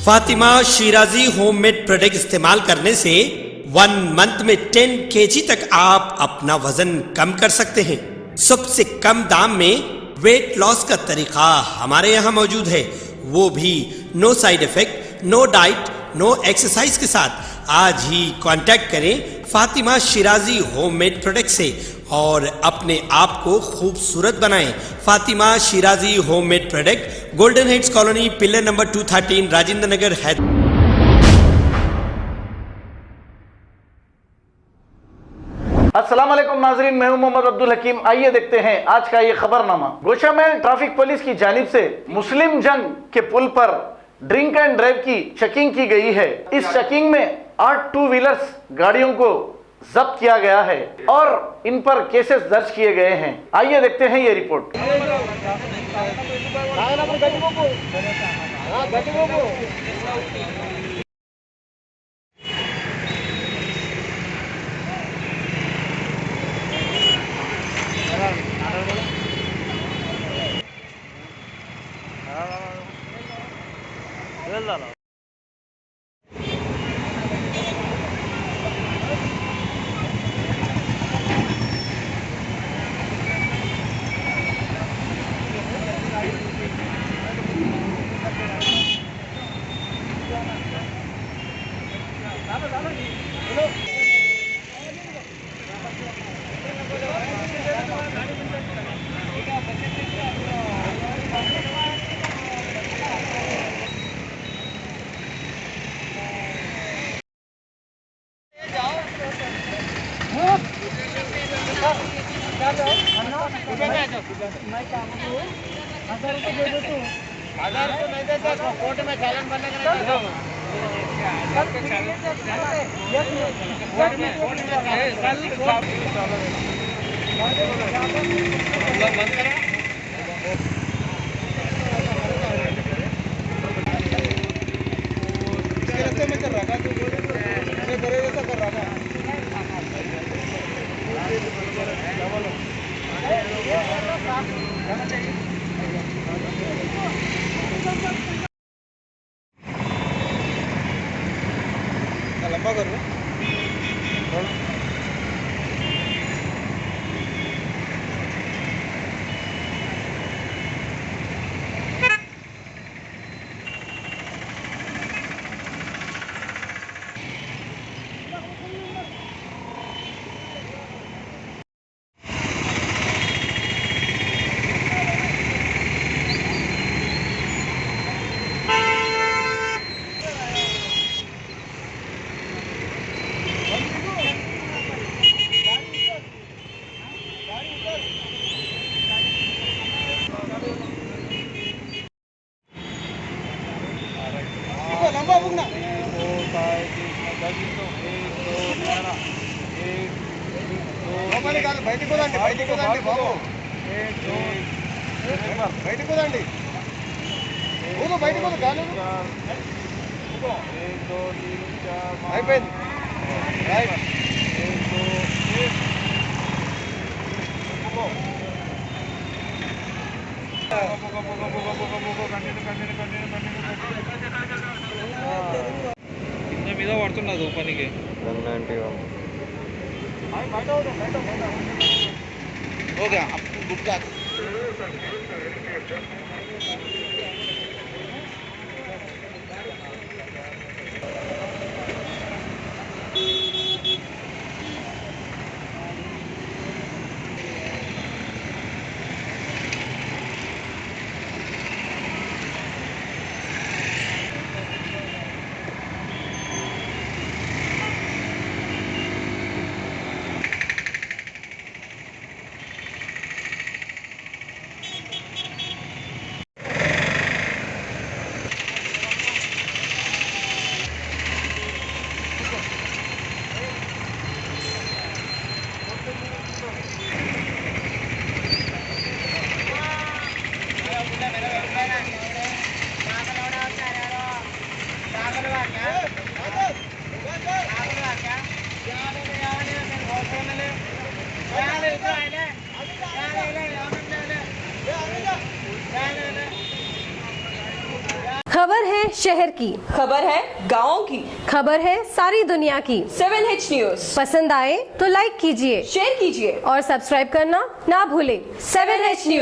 Fatima Shirazi homemade product इस्तेमाल करने से 1 month में 10 kg तक आप अपना वजन कम कर सकते हैं। सबसे कम दाम में वेट लॉस का तरीका हमारे यहाँ मौजूद है, वो भी no side effect, no diet, no exercise के साथ। आज ही कांटेक्ट करें फातिमा शिराजी होममेड प्रोडक्ट से और अपने आप को खूबसूरत बनाएं। Fatima Shirazi homemade product, golden heads colony, pillar number 213, Rajendra Nagar, Hyderabad. अस्सलाम वालेकुम नाजरीन, मैं हूं मोहम्मद अब्दुल हकीम। आइए देखते हैं आज का ये खबरनामा। गोशामहल ट्रैफिक पुलिस की जानिब से मुस्लिम जंग के पुल पर ड्रिंक एंड ड्राइव की चेकिंग की गई है। इस चेकिंग में 8 टू व्हीलर्स गाड़ियों को जब्त किया गया है और इन पर केसेस दर्ज किए गए हैं। आइए देखते हैं ये रिपोर्ट। नहीं देता तो कोर्ट में चालान बनने का में कर रहा था, जैसा कर रहा था। लंबा कर रहे लंबा बुकना బయటికి కుదండి బాబు, బయటికి కుదండి, బయటికి గాలి అయిపోయింది. కింద మీద పడుతున్నది పనికి ఓకే గుప్తా खबर है शहर की, खबर है गाँव की, खबर है सारी दुनिया की। 7H न्यूज पसंद आए तो लाइक कीजिए, शेयर कीजिए और सब्सक्राइब करना ना भूले। 7H news.